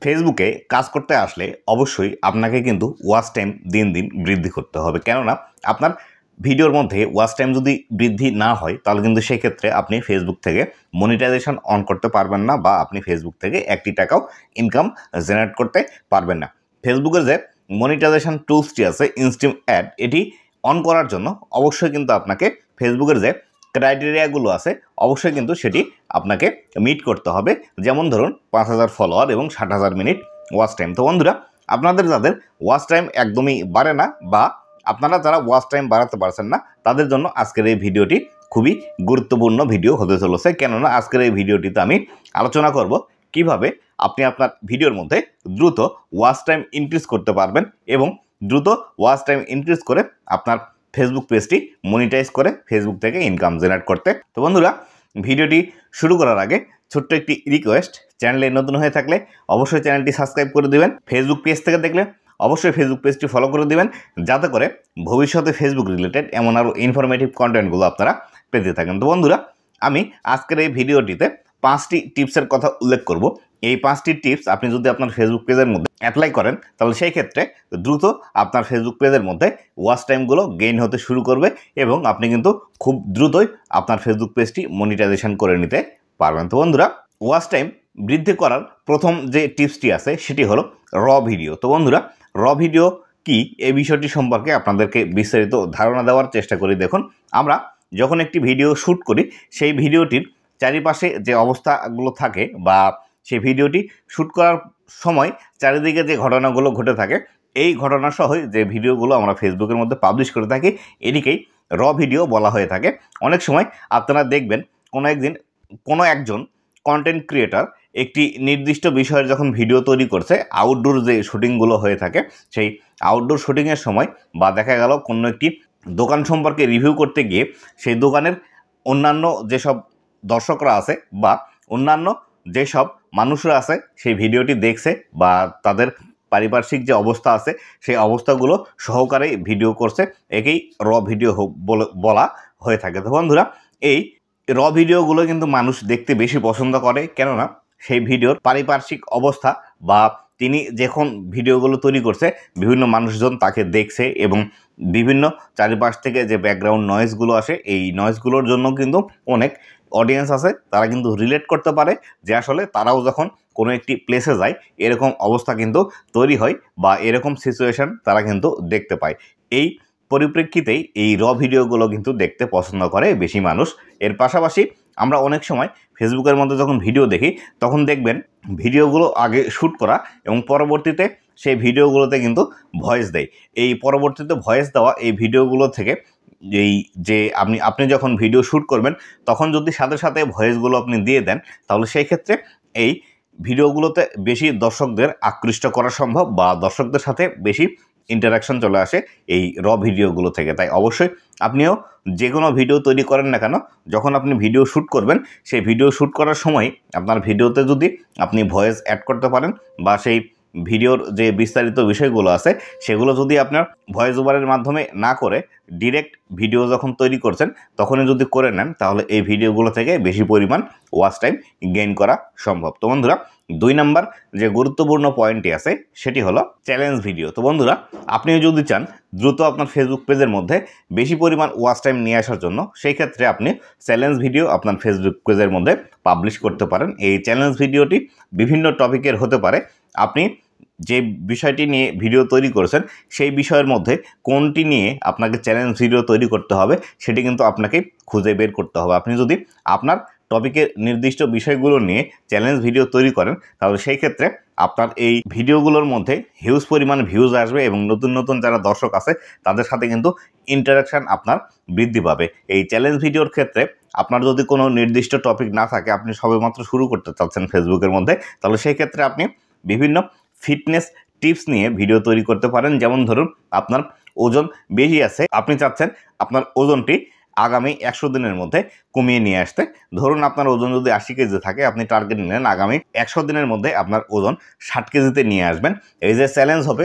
ফেসবুকে কাজ করতে আসলে অবশ্যই আপনাকে কিন্তু ওয়াচ টাইম দিন দিন বৃদ্ধি করতে হবে। কেননা আপনার ভিডিওর মধ্যে ওয়াচ টাইম যদি বৃদ্ধি না হয় তাহলে কিন্তু সেক্ষেত্রে আপনি ফেসবুক থেকে মনিটাইজেশন অন করতে পারবেন না, বা আপনি ফেসবুক থেকে একটি টাকাও ইনকাম জেনারেট করতে পারবেন না। ফেসবুকের যে মনিটাইজেশন টুলসটি আছে ইনস্টিম অ্যাড, এটি অন করার জন্য অবশ্যই কিন্তু আপনাকে ফেসবুকের যে ক্রাইটেরিয়াগুলো আছে অবশ্যই কিন্তু সেটি আপনাকে মিট করতে হবে। যেমন ধরুন 5000 ফলোয়ার এবং 60,000 মিনিট ওয়াচ টাইম। তো বন্ধুরা, আপনাদের যাদের ওয়াচ টাইম একদমই বাড়ে না, বা আপনারা যারা ওয়াচ টাইম বাড়াতে পারছেন না, তাদের জন্য আজকের এই ভিডিওটি খুবই গুরুত্বপূর্ণ ভিডিও হতে চলেছে। কেননা আজকের এই ভিডিওটিতে আমি আলোচনা করব কিভাবে আপনি আপনার ভিডিওর মধ্যে দ্রুত ওয়াচ টাইম ইনক্রিজ করতে পারবেন এবং দ্রুত ওয়াচ টাইম ইনক্রিজ করে আপনার ফেসবুক পেজটি মনিটাইজ করে ফেসবুক থেকে ইনকাম জেনারেট করতে। তো বন্ধুরা, ভিডিওটি শুরু করার আগে ছোট্ট একটি রিকোয়েস্ট, চ্যানেলে নতুন হয়ে থাকলে অবশ্যই চ্যানেলটি সাবস্ক্রাইব করে দিবেন। ফেসবুক পেজ থেকে দেখলে অবশ্যই ফেসবুক পেজটি ফলো করে দিবেন, যাতে করে ভবিষ্যতে ফেসবুক রিলেটেড এমন আরও ইনফরমেটিভ কন্টেন্টগুলো আপনারা পেতে থাকেন। তো বন্ধুরা, আমি আজকের এই ভিডিওটিতে 5টি টিপসের কথা উল্লেখ করব। এই 5টি টিপস আপনি যদি আপনার ফেসবুক পেজের মধ্যে অ্যাপ্লাই করেন তাহলে সেই ক্ষেত্রে দ্রুত আপনার ফেসবুক পেজের মধ্যে ওয়াচ টাইমগুলো গেইন হতে শুরু করবে এবং আপনি কিন্তু খুব দ্রুতই আপনার ফেসবুক পেজটি মনিটাইজেশন করে নিতে পারবেন। তো বন্ধুরা, ওয়াচ টাইম বৃদ্ধি করার প্রথম যে টিপসটি আছে সেটি হলো র ভিডিও। তো বন্ধুরা, র ভিডিও কি, এই বিষয়টি সম্পর্কে আপনাদেরকে বিস্তারিত ধারণা দেওয়ার চেষ্টা করি। দেখুন, আমরা যখন একটি ভিডিও শ্যুট করি সেই ভিডিওটির চারিপাশে যে অবস্থাগুলো থাকে, বা সেই ভিডিওটি শ্যুট করার সময় চারিদিকে যে ঘটনাগুলো ঘটে থাকে, এই ঘটনাসহই যে ভিডিওগুলো আমরা ফেসবুকের মধ্যে পাবলিশ করে থাকি, এটিকেই র ভিডিও বলা হয়ে থাকে। অনেক সময় আপনারা দেখবেন কোনো একজন কন্টেন্ট ক্রিয়েটর একটি নির্দিষ্ট বিষয়ের যখন ভিডিও তৈরি করছে, আউটডোর যে শুটিংগুলো হয়ে থাকে, সেই আউটডোর শুটিংয়ের সময়, বা দেখা গেল কোনো একটি দোকান সম্পর্কে রিভিউ করতে গিয়ে সেই দোকানের অন্যান্য যেসব দর্শকরা আছে বা অন্যান্য যেসব মানুষরা আছে সেই ভিডিওটি দেখছে, বা তাদের পারিপার্শ্বিক যে অবস্থা আছে সেই অবস্থাগুলো সহকারে ভিডিও করছে, একেই র ভিডিও বলা হয়ে থাকে। তো বন্ধুরা, এই র ভিডিওগুলো কিন্তু মানুষ দেখতে বেশি পছন্দ করে। কেননা সেই ভিডিওর পারিপার্শ্বিক অবস্থা, বা তিনি যখন ভিডিওগুলো তৈরি করছে বিভিন্ন মানুষজন তাকে দেখছে, এবং বিভিন্ন চারিপাশ থেকে যে ব্যাকগ্রাউন্ড নয়েজগুলো আসে, এই নয়েজগুলোর জন্য কিন্তু অনেক অডিয়েন্স আছে, তারা কিন্তু রিলেট করতে পারে যে আসলে তারাও যখন কোনো একটি প্লেসে যায় এরকম অবস্থা কিন্তু তৈরি হয়, বা এরকম সিচুয়েশন তারা কিন্তু দেখতে পায়। এই পরিপ্রেক্ষিতেই এই র ভিডিওগুলো কিন্তু দেখতে পছন্দ করে বেশি মানুষ। এর পাশাপাশি আমরা অনেক সময় ফেসবুকের মধ্যে যখন ভিডিও দেখি তখন দেখবেন ভিডিওগুলো আগে শ্যুট করা এবং পরবর্তীতে সেই ভিডিওগুলোতে কিন্তু ভয়েস দেয়। এই পরবর্তীতে ভয়েস দেওয়া এই ভিডিওগুলো থেকে এই যে আপনি যখন ভিডিও শ্যুট করবেন তখন যদি সাথে সাথে ভয়েসগুলো আপনি দিয়ে দেন, তাহলে সেই ক্ষেত্রে এই ভিডিওগুলোতে বেশি দর্শকদের আকৃষ্ট করা সম্ভব, বা দর্শকদের সাথে বেশি ইন্টারাকশন চলে আসে এই র ভিডিওগুলো থেকে। তাই অবশ্যই আপনিও যে কোনো ভিডিও তৈরি করেন না কেন, যখন আপনি ভিডিও শ্যুট করবেন সেই ভিডিও শ্যুট করার সময় আপনার ভিডিওতে যদি আপনি ভয়েস অ্যাড করতে পারেন, বা সেই ভিডিওর যে বিস্তারিত বিষয়গুলো আছে সেগুলো যদি আপনার ভয়েস ওভারের মাধ্যমে না করে ডিরেক্ট ভিডিও যখন তৈরি করছেন তখনই যদি করে নেন, তাহলে এই ভিডিওগুলো থেকে বেশি পরিমাণ ওয়াচ টাইম গেইন করা সম্ভব। তো বন্ধুরা, 2 নম্বর যে গুরুত্বপূর্ণ পয়েন্টটি আছে সেটি হলো চ্যালেঞ্জ ভিডিও। তো বন্ধুরা, আপনিও যদি চান দ্রুত আপনার ফেসবুক পেজের মধ্যে বেশি পরিমাণ ওয়াচ টাইম নিয়ে আসার জন্য, সেই ক্ষেত্রে আপনি চ্যালেঞ্জ ভিডিও আপনার ফেসবুক পেজের মধ্যে পাবলিশ করতে পারেন। এই চ্যালেঞ্জ ভিডিওটি বিভিন্ন টপিকের হতে পারে। আপনি যে বিষয়টি নিয়ে ভিডিও তৈরি করেছেন সেই বিষয়ের মধ্যে কোনটি নিয়ে আপনাকে চ্যালেঞ্জ ভিডিও তৈরি করতে হবে সেটি কিন্তু আপনাকে খুঁজে বের করতে হবে। আপনি যদি আপনার টপিকের নির্দিষ্ট বিষয়গুলো নিয়ে চ্যালেঞ্জ ভিডিও তৈরি করেন তাহলে সেই ক্ষেত্রে আপনার এই ভিডিওগুলোর মধ্যে হিউজ পরিমাণ ভিউজ আসবে, এবং নতুন নতুন যারা দর্শক আছে তাদের সাথে কিন্তু ইন্টারাকশান আপনার বৃদ্ধি পাবে। এই চ্যালেঞ্জ ভিডিওর ক্ষেত্রে আপনার যদি কোনো নির্দিষ্ট টপিক না থাকে, আপনি সবেমাত্র শুরু করতে চাচ্ছেন ফেসবুকের মধ্যে, তাহলে সেই ক্ষেত্রে আপনি বিভিন্ন ফিটনেস টিপস নিয়ে ভিডিও তৈরি করতে পারেন। যেমন ধরুন, আপনার ওজন বেশি আছে, আপনি চাচ্ছেন আপনার ওজনটি আগামী 100 দিনের মধ্যে কমিয়ে নিয়ে আসতে। ধরুন আপনার ওজন যদি 80 কেজি থাকে, আপনি টার্গেট নিলেন আগামী 100 দিনের মধ্যে আপনার ওজন 60 কেজিতে নিয়ে আসবেন। এই যে চ্যালেঞ্জ হবে,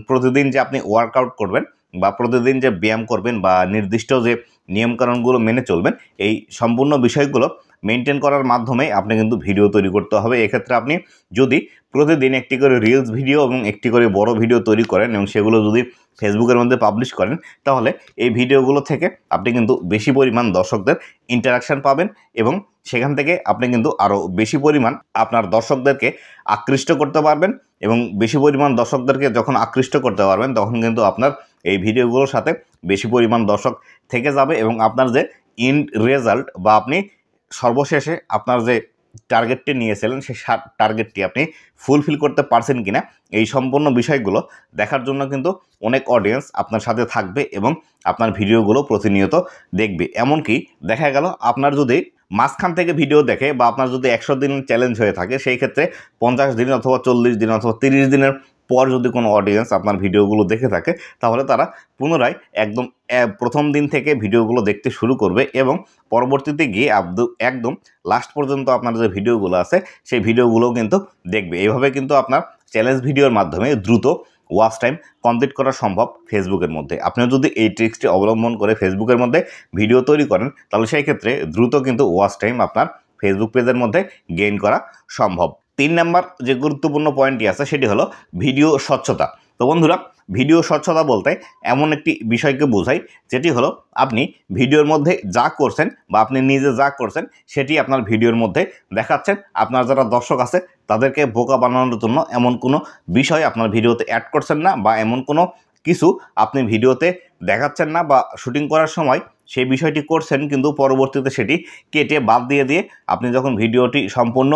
প্রতিদিন যে আপনি ওয়ার্কআউট করবেন, বা প্রতিদিন যে ব্যায়াম করবেন, বা নির্দিষ্ট যে নিয়মকানুনগুলো মেনে চলবেন, এই সম্পূর্ণ বিষয়গুলো মেনটেন করার মাধ্যমে আপনি কিন্তু ভিডিও তৈরি করতে হবে। এক্ষেত্রে আপনি যদি প্রতিদিন একটি করে রিলস ভিডিও এবং একটি করে বড় ভিডিও তৈরি করেন এবং সেগুলো যদি ফেসবুকের মধ্যে পাবলিশ করেন, তাহলে এই ভিডিওগুলো থেকে আপনি কিন্তু বেশি পরিমাণ দর্শকদের ইন্টারাকশান পাবেন এবং সেখান থেকে আপনি কিন্তু আরও বেশি পরিমাণ আপনার দর্শকদেরকে আকৃষ্ট করতে পারবেন এবং বেশি পরিমাণ দর্শকদেরকে যখন আকৃষ্ট করতে পারবেন তখন কিন্তু আপনার এই ভিডিওগুলোর সাথে বেশি পরিমাণ দর্শক থেকে যাবে এবং আপনার যে ইন্ড রেজাল্ট বা আপনি সর্বশেষে আপনার যে টার্গেটটি নিয়েছিলেন সেই টার্গেটটি আপনি ফুলফিল করতে পারছেন কিনা এই সম্পূর্ণ বিষয়গুলো দেখার জন্য কিন্তু অনেক অডিয়েন্স আপনার সাথে থাকবে এবং আপনার ভিডিওগুলো প্রতিনিয়ত দেখবে। এমনকি দেখা গেল আপনার যদি মাঝখান থেকে ভিডিও দেখে বা আপনার যদি 100 দিন চ্যালেঞ্জ হয়ে থাকে, সেই ক্ষেত্রে 50 দিন অথবা 40 দিন অথবা 30 দিনের পর যদি কোনো অডিয়েন্স আপনার ভিডিওগুলো দেখে থাকে, তাহলে তারা পুনরায় একদম প্রথম দিন থেকে ভিডিওগুলো দেখতে শুরু করবে এবং পরবর্তীতে গিয়ে একদম লাস্ট পর্যন্ত আপনার যে ভিডিওগুলো আছে সেই ভিডিওগুলোও কিন্তু দেখবে। এইভাবে কিন্তু আপনার চ্যালেঞ্জ ভিডিওর মাধ্যমে দ্রুত ওয়াচ টাইম কমপ্লিট করা সম্ভব ফেসবুকের মধ্যে। আপনিও যদি এই ট্রিক্সটি অবলম্বন করে ফেসবুকের মধ্যে ভিডিও তৈরি করেন, তাহলে সেই ক্ষেত্রে দ্রুত কিন্তু ওয়াচ টাইম আপনার ফেসবুক পেজের মধ্যে গেইন করা সম্ভব। 3 নাম্বার যে গুরুত্বপূর্ণ পয়েন্টটি আছে সেটি হলো ভিডিও স্বচ্ছতা। তো বন্ধুরা, ভিডিও স্বচ্ছতা বলতে এমন একটি বিষয়কে বোঝায় যেটি হলো আপনি ভিডিওর মধ্যে যা করছেন বা আপনি নিজে যা করছেন সেটি আপনার ভিডিওর মধ্যে দেখাচ্ছেন। আপনার যারা দর্শক আছে তাদেরকে বোকা বানানোর জন্য এমন কোনো বিষয় আপনার ভিডিওতে অ্যাড করছেন না বা এমন কোনো কিছু আপনি ভিডিওতে দেখাচ্ছেন না বা শুটিং করার সময় সেই বিষয়টি করছেন কিন্তু পরবর্তীতে সেটি কেটে বাদ দিয়ে আপনি যখন ভিডিওটি সম্পূর্ণ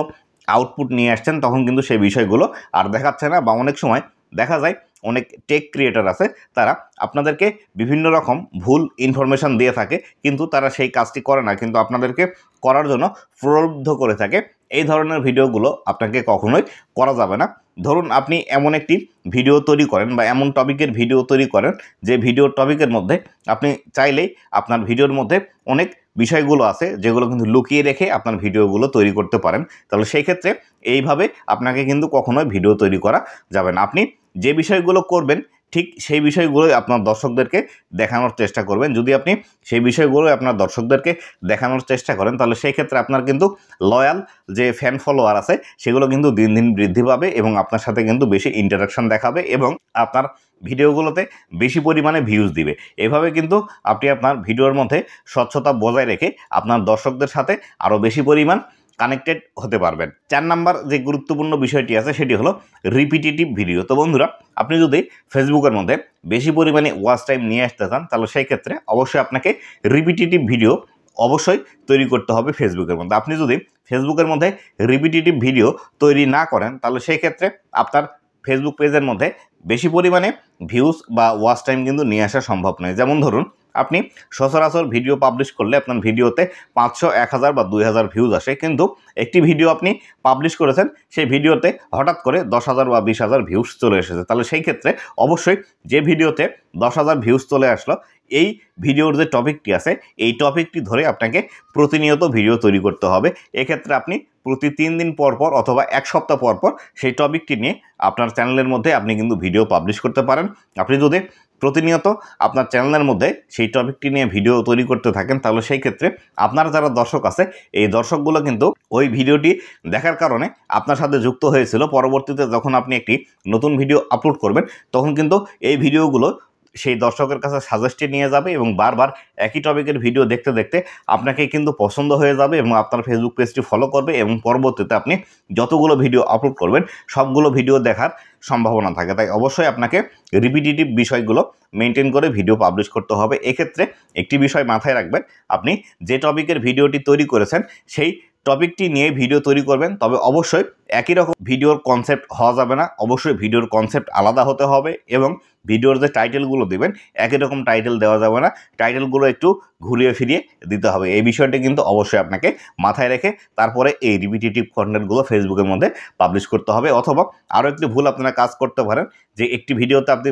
আউটপুট নিয়ে আসছেন তখন কিন্তু সেই বিষয়গুলো আর দেখাচ্ছে না। বা অনেক সময় দেখা যায় অনেক টেক ক্রিয়েটর আছে, তারা আপনাদেরকে বিভিন্ন রকম ভুল ইনফরমেশান দিয়ে থাকে কিন্তু তারা সেই কাজটি করে না, কিন্তু আপনাদেরকে করার জন্য প্রলুব্ধ করে থাকে। এই ধরনের ভিডিওগুলো আপনাকে কখনোই করা যাবে না। ধরুন আপনি এমন একটি ভিডিও তৈরি করেন বা এমন টপিকের ভিডিও তৈরি করেন যে ভিডিওর টপিকের মধ্যে আপনি চাইলেই আপনার ভিডিওর মধ্যে অনেক বিষয়গুলো আছে যেগুলো কিন্তু লুকিয়ে রেখে আপনার ভিডিওগুলো তৈরি করতে পারেন, তাহলে সেই ক্ষেত্রে এইভাবে আপনাকে কিন্তু কখনোই ভিডিও তৈরি করা যাবে না। আপনি যে বিষয়গুলো করবেন ঠিক সেই বিষয়গুলোই আপনার দর্শকদেরকে দেখানোর চেষ্টা করবেন। যদি আপনি সেই বিষয়গুলোই আপনার দর্শকদেরকে দেখানোর চেষ্টা করেন, তাহলে সেই ক্ষেত্রে আপনার কিন্তু লয়াল যে ফ্যান ফলোয়ার আছে সেগুলো কিন্তু দিন দিন বৃদ্ধি পাবে এবং আপনার সাথে কিন্তু বেশি ইন্টারাকশন দেখাবে এবং আপনার ভিডিওগুলোতে বেশি পরিমাণে ভিউজ দিবে। এভাবে কিন্তু আপনি আপনার ভিডিওর মধ্যে স্বচ্ছতা বজায় রেখে আপনার দর্শকদের সাথে আরও বেশি পরিমাণ কানেক্টেড হতে পারবেন। 4 নাম্বার যে গুরুত্বপূর্ণ বিষয়টি আছে সেটি হলো রিপিটেটিভ ভিডিও। তো বন্ধুরা, আপনি যদি ফেসবুকের মধ্যে বেশি পরিমাণে ওয়াচ টাইম নিয়ে আসতে চান, তাহলে সেই ক্ষেত্রে অবশ্যই আপনাকে রিপিটেটিভ ভিডিও অবশ্যই তৈরি করতে হবে ফেসবুকের মধ্যে। আপনি যদি ফেসবুকের মধ্যে রিপিটেটিভ ভিডিও তৈরি না করেন, তাহলে সেই ক্ষেত্রে আপনার ফেসবুক পেজের মধ্যে বেশি পরিমাণে ভিউজ বা ওয়াচ টাইম কিন্তু নিয়ে আসা সম্ভব নয়। যেমন ধরুন আপনি সচরাচর ভিডিও পাবলিশ করলে আপনার ভিডিওতে 500, 1000 বা 2000 ভিউজ আসে, কিন্তু একটি ভিডিও আপনি পাবলিশ করেছেন সেই ভিডিওতে হঠাৎ করে 10,000 বা 20,000 ভিউজ চলে এসেছে, তাহলে সেই ক্ষেত্রে অবশ্যই যে ভিডিওতে 10,000 ভিউজ চলে আসলো এই ভিডিওর যে টপিকটি আছে এই টপিকটি ধরে আপনাকে প্রতিনিয়ত ভিডিও তৈরি করতে হবে। এক্ষেত্রে আপনি প্রতি 3 দিন পর পর অথবা 1 সপ্তাহ পর পর সেই টপিকটি নিয়ে আপনার চ্যানেলের মধ্যে আপনি কিন্তু ভিডিও পাবলিশ করতে পারেন। আপনি যদি প্রতিনিয়ত আপনার চ্যানেলের মধ্যে সেই টপিকটি নিয়ে ভিডিও তৈরি করতে থাকেন, তাহলে সেই ক্ষেত্রে আপনার যারা দর্শক আছে এই দর্শকগুলো কিন্তু ওই ভিডিওটি দেখার কারণে আপনার সাথে যুক্ত হয়েছিল। পরবর্তীতে যখন আপনি একটি নতুন ভিডিও আপলোড করবেন তখন কিন্তু এই ভিডিওগুলো সেই দর্শকের কাছে সাজেস্টে নিয়ে যাবে এবং বারবার একই টপিকের ভিডিও দেখতে দেখতে আপনাকে কিন্তু পছন্দ হয়ে যাবে এবং আপনার ফেসবুক পেজটি ফলো করবে এবং পরবর্তীতে আপনি যতগুলো ভিডিও আপলোড করবেন সবগুলো ভিডিও দেখার সম্ভাবনা থাকে। তাই অবশ্যই আপনাকে রিপিটেটিভ বিষয়গুলো মেনটেন করে ভিডিও পাবলিশ করতে হবে। এক্ষেত্রে একটি বিষয় মাথায় রাখবেন, আপনি যে টপিকের ভিডিওটি তৈরি করেছেন সেই টপিকটি নিয়ে ভিডিও তৈরি করবেন, তবে অবশ্যই একই রকম ভিডিওর কনসেপ্ট হওয়া যাবে না। অবশ্যই ভিডিওর কনসেপ্ট আলাদা হতে হবে এবং ভিডিওর যে টাইটেলগুলো দেবেন একই রকম টাইটেল দেওয়া যাবে না, টাইটেলগুলো একটু ঘুরিয়ে ফিরিয়ে দিতে হবে। এই বিষয়টি কিন্তু অবশ্যই আপনাকে মাথায় রেখে তারপরে এই রিপিটেটিভ কন্টেন্টগুলো ফেসবুকের মধ্যে পাবলিশ করতে হবে। অথবা আরও একটি ভুল আপনারা কাজ করতে পারেন যে একটি ভিডিওতে আপনি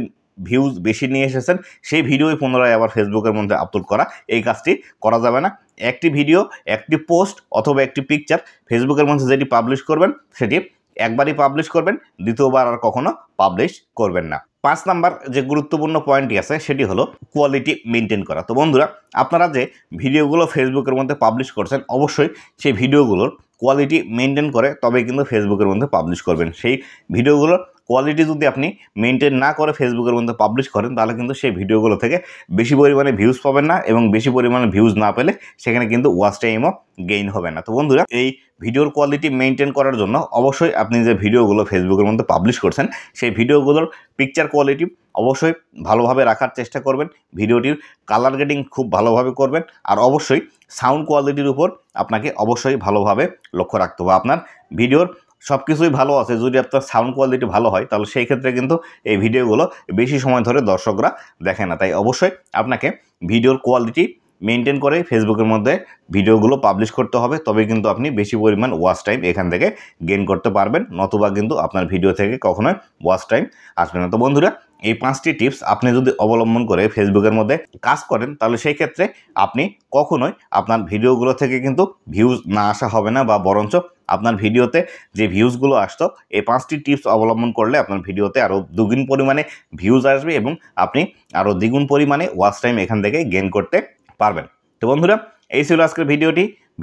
ভিউজ বেশি নিয়ে এসেছেন সেই ভিডিওই পুনরায় আবার ফেসবুকের মধ্যে আপলোড করা, এই কাজটি করা যাবে না। একটি ভিডিও, একটি পোস্ট অথবা একটি পিকচার ফেসবুকের মধ্যে যেটি পাবলিশ করবেন সেটি একবারই পাবলিশ করবেন, দ্বিতীয়বার আর কখনো পাবলিশ করবেন না। 5 নাম্বার যে গুরুত্বপূর্ণ পয়েন্টটি আছে সেটি হলো কোয়ালিটি মেনটেন করা। তো বন্ধুরা, আপনারা যে ভিডিওগুলো ফেসবুকের মধ্যে পাবলিশ করছেন, অবশ্যই সেই ভিডিওগুলোর কোয়ালিটি মেনটেন করে তবেই কিন্তু ফেসবুকের মধ্যে পাবলিশ করবেন। সেই ভিডিওগুলোর কোয়ালিটি যদি আপনি মেনটেন না করে ফেসবুকের মধ্যে পাবলিশ করেন, তাহলে কিন্তু সেই ভিডিওগুলো থেকে বেশি পরিমাণে ভিউজ পাবেন না, এবং বেশি পরিমাণে ভিউজ না পেলে সেখানে কিন্তু ওয়াচ টাইমও গেইন হবে না। তো বন্ধুরা, এই ভিডিওর কোয়ালিটি মেনটেন করার জন্য অবশ্যই আপনি যে ভিডিওগুলো ফেসবুকের মধ্যে পাবলিশ করছেন, সেই ভিডিওগুলোর পিকচার কোয়ালিটি অবশ্যই ভালোভাবে রাখার চেষ্টা করবেন, ভিডিওটির কালার গ্রেডিং খুব ভালোভাবে করবেন, আর অবশ্যই সাউন্ড কোয়ালিটির উপর আপনাকে অবশ্যই ভালোভাবে লক্ষ্য রাখতে হবে। আপনার ভিডিওর সব কিছুই ভালো আছে, যদি আপনার সাউন্ড কোয়ালিটি ভালো হয় তাহলে সেই ক্ষেত্রে কিন্তু এই ভিডিওগুলো বেশি সময় ধরে দর্শকরা দেখে না। তাই অবশ্যই আপনাকে ভিডিওর কোয়ালিটি মেনটেন করে ফেসবুকের মধ্যে ভিডিওগুলো পাবলিশ করতে হবে, তবে কিন্তু আপনি বেশি পরিমাণ ওয়াচ টাইম এখান থেকে গেইন করতে পারবেন, নতুবা কিন্তু আপনার ভিডিও থেকে কখনোই ওয়াচ টাইম আসবে না। তো বন্ধুরা, এই 5টি টিপস আপনি যদি অবলম্বন করে ফেসবুকের মধ্যে কাজ করেন, তাহলে সেই ক্ষেত্রে আপনি কখনোই আপনার ভিডিওগুলো থেকে কিন্তু ভিউজ না আসা হবে না, বা বরঞ্চ আপনার ভিডিওতে যে ভিউজগুলো আসতো, এই 5টি টিপস অবলম্বন করলে আপনার ভিডিওতে আরও দুগুণ পরিমাণে ভিউজ আসবে, এবং আপনি আরও দ্বিগুণ পরিমাণে ওয়াচ টাইম এখান থেকে গেইন করতে পারবেন। তো বন্ধুরা, এই ছিল আজকের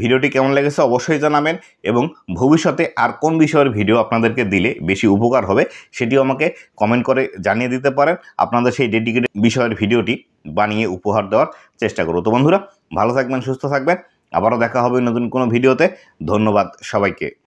ভিডিওটি কেমন লেগেছে অবশ্যই জানাবেন, এবং ভবিষ্যতে আর কোন বিষয়ের ভিডিও আপনাদেরকে দিলে বেশি উপকার হবে সেটিও আমাকে কমেন্ট করে জানিয়ে দিতে পারেন। আপনাদের সেই ডেডিকেটেড বিষয়ের ভিডিওটি বানিয়ে উপহার দেওয়ার চেষ্টা করব। তো বন্ধুরা, ভালো থাকবেন, সুস্থ থাকবেন, আবারও দেখা হবে নতুন কোনো ভিডিওতে। ধন্যবাদ সবাইকে।